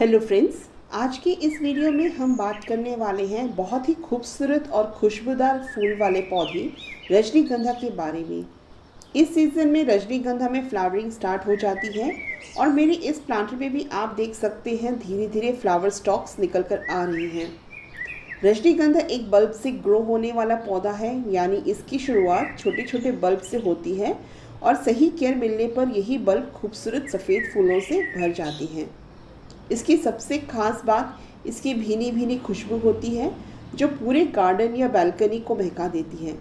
Hello friends, आज की इस वीडियो में हम बात करने वाले हैं बहुत ही खूबसूरत और खुशबूदार फूल वाले पौधे रजनीगंधा के बारे में। इस सीज़न में रजनीगंधा में फ्लावरिंग स्टार्ट हो जाती है और मेरे इस प्लांटर में भी आप देख सकते हैं धीरे धीरे फ्लावर स्टॉक्स निकल कर आ रही हैं। रजनीगंधा एक बल्ब से ग्रो होने वाला पौधा है, यानी इसकी शुरुआत छोटे छोटे बल्ब से होती है और सही केयर मिलने पर यही बल्ब खूबसूरत सफ़ेद फूलों से भर जाती हैं। इसकी सबसे ख़ास बात इसकी भीनी भीनी खुशबू होती है जो पूरे गार्डन या बालकनी को महका देती है।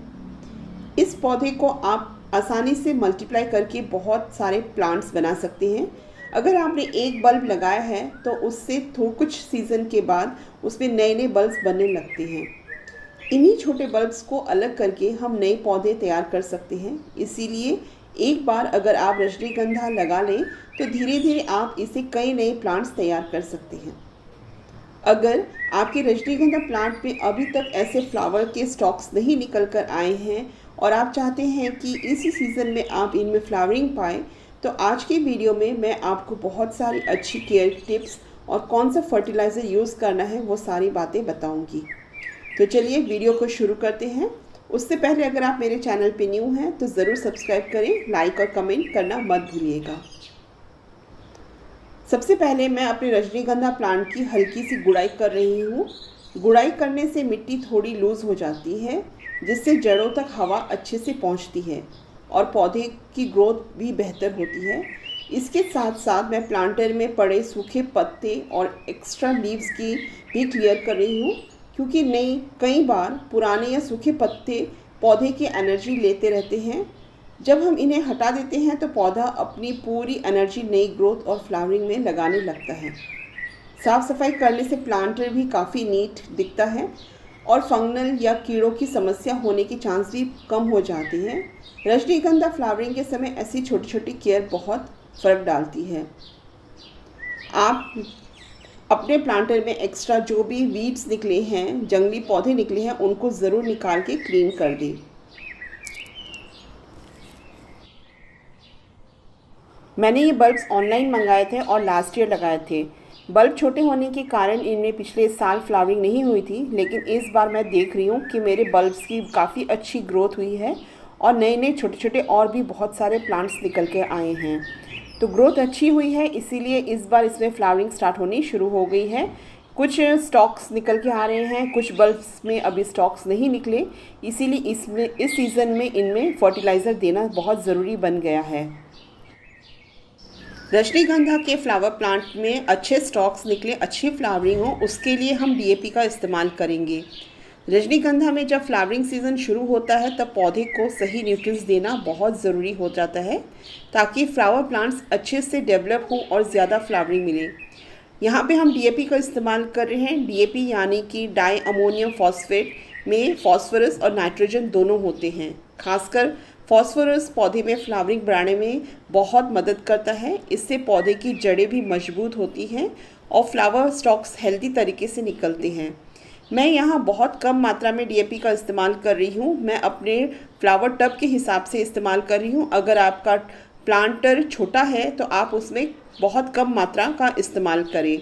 इस पौधे को आप आसानी से मल्टीप्लाई करके बहुत सारे प्लांट्स बना सकते हैं। अगर आपने एक बल्ब लगाया है तो उससे कुछ सीज़न के बाद उसमें नए नए बल्ब्स बनने लगते हैं। इन्हीं छोटे बल्ब्स को अलग करके हम नए पौधे तैयार कर सकते हैं। इसीलिए एक बार अगर आप रजनीगंधा लगा लें तो धीरे धीरे आप इसे कई नए प्लांट्स तैयार कर सकते हैं। अगर आपके रजनीगंधा प्लांट में अभी तक ऐसे फ्लावर के स्टॉक्स नहीं निकल कर आए हैं और आप चाहते हैं कि इसी सीज़न में आप इनमें फ्लावरिंग पाएँ, तो आज के वीडियो में मैं आपको बहुत सारी अच्छी केयर टिप्स और कौन सा फर्टिलाइज़र यूज़ करना है वो सारी बातें बताऊँगी। तो चलिए वीडियो को शुरू करते हैं। उससे पहले अगर आप मेरे चैनल पे न्यू हैं तो ज़रूर सब्सक्राइब करें, लाइक और कमेंट करना मत भूलिएगा। सबसे पहले मैं अपने रजनीगंधा प्लांट की हल्की सी गुड़ाई कर रही हूँ। गुड़ाई करने से मिट्टी थोड़ी लूज़ हो जाती है, जिससे जड़ों तक हवा अच्छे से पहुँचती है और पौधे की ग्रोथ भी बेहतर होती है। इसके साथ साथ मैं प्लांटर में पड़े सूखे पत्ते और एक्स्ट्रा लीव्स की भी क्लियर कर रही हूँ, क्योंकि कई बार पुराने या सूखे पत्ते पौधे की एनर्जी लेते रहते हैं। जब हम इन्हें हटा देते हैं तो पौधा अपनी पूरी एनर्जी नई ग्रोथ और फ्लावरिंग में लगाने लगता है। साफ़ सफाई करने से प्लांटर भी काफ़ी नीट दिखता है और फंगल या कीड़ों की समस्या होने की चांस भी कम हो जाते हैं। रजनीगंधा फ्लावरिंग के समय ऐसी छोटी छोटी केयर बहुत फ़र्क डालती है। आप अपने प्लांटर में एक्स्ट्रा जो भी वीड्स निकले हैं, जंगली पौधे निकले हैं, उनको ज़रूर निकाल के क्लीन कर दें। मैंने ये बल्ब्स ऑनलाइन मंगाए थे और लास्ट ईयर लगाए थे। बल्ब छोटे होने के कारण इनमें पिछले साल फ्लावरिंग नहीं हुई थी, लेकिन इस बार मैं देख रही हूँ कि मेरे बल्ब्स की काफ़ी अच्छी ग्रोथ हुई है और नए नए छोटे छोटे और भी बहुत सारे प्लांट्स निकल के आए हैं। तो ग्रोथ अच्छी हुई है, इसीलिए इस बार इसमें फ्लावरिंग स्टार्ट होनी शुरू हो गई है। कुछ स्टॉक्स निकल के आ रहे हैं, कुछ बल्ब्स में अभी स्टॉक्स नहीं निकले, इसीलिए इस सीज़न में इनमें फर्टिलाइज़र देना बहुत ज़रूरी बन गया है। रजनीगंधा के फ्लावर प्लांट में अच्छे स्टॉक्स निकले, अच्छी फ्लावरिंग हो, उसके लिए हम डीएपी का इस्तेमाल करेंगे। रजनीगंधा में जब फ्लावरिंग सीज़न शुरू होता है तब पौधे को सही न्यूट्रिएंट्स देना बहुत ज़रूरी हो जाता है, ताकि फ्लावर प्लांट्स अच्छे से डेवलप हों और ज़्यादा फ्लावरिंग मिले। यहाँ पे हम डीएपी का इस्तेमाल कर रहे हैं। डीएपी यानी कि डाई अमोनियम फॉस्फेट में फॉस्फोरस और नाइट्रोजन दोनों होते हैं। खासकर फॉस्फोरस पौधे में फ्लावरिंग बढ़ाने में बहुत मदद करता है। इससे पौधे की जड़ें भी मजबूत होती हैं और फ्लावर स्टॉक्स हेल्दी तरीके से निकलते हैं। मैं यहाँ बहुत कम मात्रा में डीएपी का इस्तेमाल कर रही हूँ। मैं अपने फ्लावर टब के हिसाब से इस्तेमाल कर रही हूँ। अगर आपका प्लांटर छोटा है तो आप उसमें बहुत कम मात्रा का इस्तेमाल करें,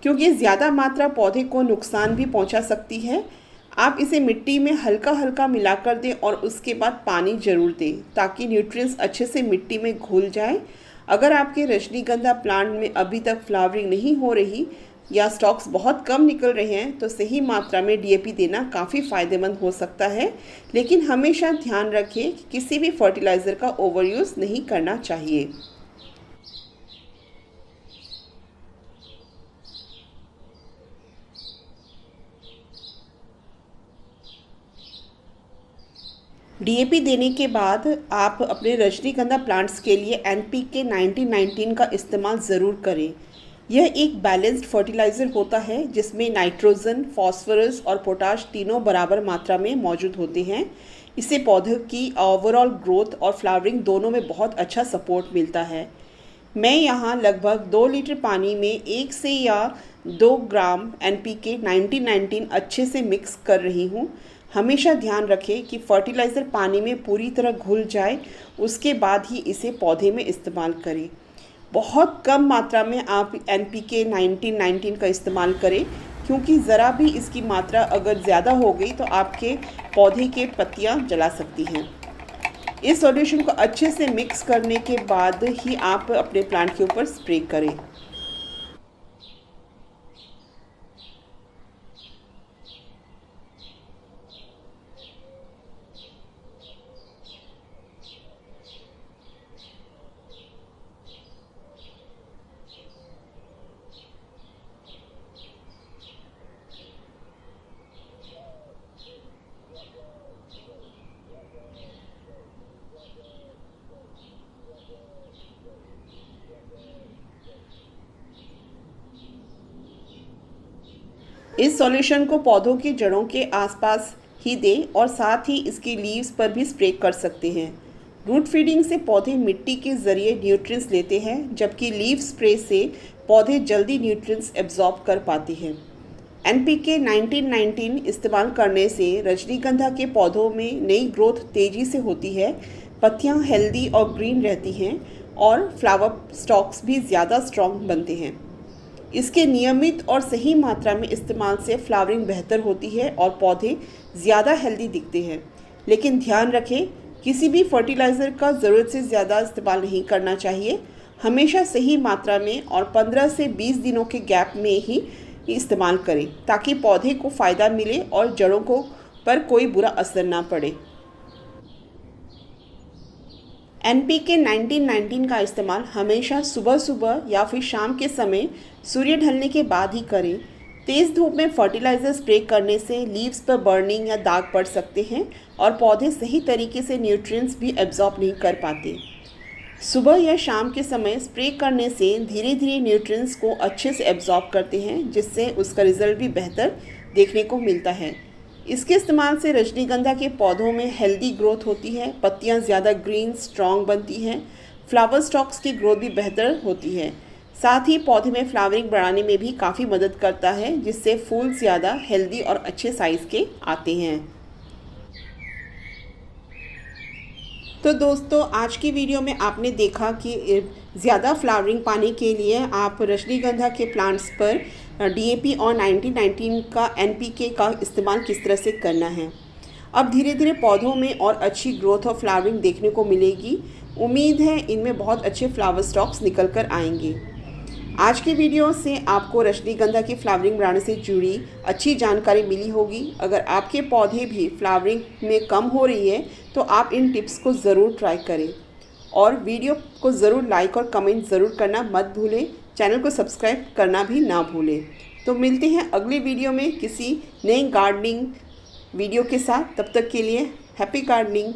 क्योंकि ज़्यादा मात्रा पौधे को नुकसान भी पहुँचा सकती है। आप इसे मिट्टी में हल्का हल्का मिलाकर दें और उसके बाद पानी ज़रूर दें, ताकि न्यूट्रिएंट्स अच्छे से मिट्टी में घुल जाए। अगर आपके रजनीगंधा प्लांट में अभी तक फ्लावरिंग नहीं हो रही या स्टॉक्स बहुत कम निकल रहे हैं तो सही मात्रा में डीएपी देना काफ़ी फ़ायदेमंद हो सकता है, लेकिन हमेशा ध्यान रखें कि किसी भी फर्टिलाइज़र का ओवरयूज़ नहीं करना चाहिए। डीएपी देने के बाद आप अपने रजनीगंधा प्लांट्स के लिए एनपीके 1919 का इस्तेमाल ज़रूर करें। यह एक बैलेंस्ड फर्टिलाइज़र होता है जिसमें नाइट्रोजन, फॉस्फोरस और पोटाश तीनों बराबर मात्रा में मौजूद होते हैं। इससे पौधों की ओवरऑल ग्रोथ और फ्लावरिंग दोनों में बहुत अच्छा सपोर्ट मिलता है। मैं यहाँ लगभग 2 लीटर पानी में 1 से या 2 ग्राम एनपीके 1919 अच्छे से मिक्स कर रही हूँ। हमेशा ध्यान रखें कि फर्टिलाइज़र पानी में पूरी तरह घुल जाए, उसके बाद ही इसे पौधे में इस्तेमाल करें। बहुत कम मात्रा में आप NPK 19-19 का इस्तेमाल करें, क्योंकि ज़रा भी इसकी मात्रा अगर ज़्यादा हो गई तो आपके पौधे के पत्तियां जला सकती हैं। इस सॉल्यूशन को अच्छे से मिक्स करने के बाद ही आप अपने प्लांट के ऊपर स्प्रे करें। इस सॉल्यूशन को पौधों की जड़ों के आसपास ही दें और साथ ही इसकी लीव्स पर भी स्प्रे कर सकते हैं। रूट फीडिंग से पौधे मिट्टी के ज़रिए न्यूट्रिएंट्स लेते हैं, जबकि लीफ स्प्रे से पौधे जल्दी न्यूट्रिएंट्स एब्जॉर्ब कर पाते हैं। NPK 19-19 इस्तेमाल करने से रजनीगंधा के पौधों में नई ग्रोथ तेज़ी से होती है, पत्तियां हेल्दी और ग्रीन रहती हैं और फ्लावर स्टॉक्स भी ज़्यादा स्ट्रॉन्ग बनते हैं। इसके नियमित और सही मात्रा में इस्तेमाल से फ्लावरिंग बेहतर होती है और पौधे ज़्यादा हेल्दी दिखते हैं। लेकिन ध्यान रखें, किसी भी फर्टिलाइज़र का ज़रूरत से ज़्यादा इस्तेमाल नहीं करना चाहिए। हमेशा सही मात्रा में और 15 से 20 दिनों के गैप में ही इस्तेमाल करें, ताकि पौधे को फ़ायदा मिले और जड़ों को पर कोई बुरा असर ना पड़े। NPK 19-19 का इस्तेमाल हमेशा सुबह सुबह या फिर शाम के समय सूर्य ढलने के बाद ही करें। तेज़ धूप में फर्टिलाइज़र स्प्रे करने से लीव्स पर बर्निंग या दाग पड़ सकते हैं और पौधे सही तरीके से न्यूट्रिएंट्स भी एब्जॉर्ब नहीं कर पाते। सुबह या शाम के समय स्प्रे करने से धीरे धीरे न्यूट्रिएंट्स को अच्छे से एब्जॉर्ब करते हैं, जिससे उसका रिज़ल्ट भी बेहतर देखने को मिलता है। इसके इस्तेमाल से रजनीगंधा के पौधों में हेल्दी ग्रोथ होती है, पत्तियां ज़्यादा ग्रीन स्ट्रॉन्ग बनती हैं, फ्लावर स्टॉक्स की ग्रोथ भी बेहतर होती है। साथ ही पौधे में फ्लावरिंग बढ़ाने में भी काफ़ी मदद करता है, जिससे फूल ज़्यादा हेल्दी और अच्छे साइज़ के आते हैं। तो दोस्तों, आज की वीडियो में आपने देखा कि ज़्यादा फ्लावरिंग पाने के लिए आप रजनीगंधा के प्लांट्स पर DAP और 19-19 का NPK का इस्तेमाल किस तरह से करना है। अब धीरे धीरे पौधों में और अच्छी ग्रोथ और फ्लावरिंग देखने को मिलेगी। उम्मीद है इनमें बहुत अच्छे फ्लावर स्टॉक्स निकल कर आएंगे। आज की वीडियो से आपको रजनीगंधा की फ्लावरिंग बढ़ाने से जुड़ी अच्छी जानकारी मिली होगी। अगर आपके पौधे भी फ्लावरिंग में कम हो रही है तो आप इन टिप्स को ज़रूर ट्राई करें और वीडियो को ज़रूर लाइक और कमेंट ज़रूर करना मत भूलें। चैनल को सब्सक्राइब करना भी ना भूलें। तो मिलते हैं अगली वीडियो में किसी नई गार्डनिंग वीडियो के साथ। तब तक के लिए हैप्पी गार्डनिंग।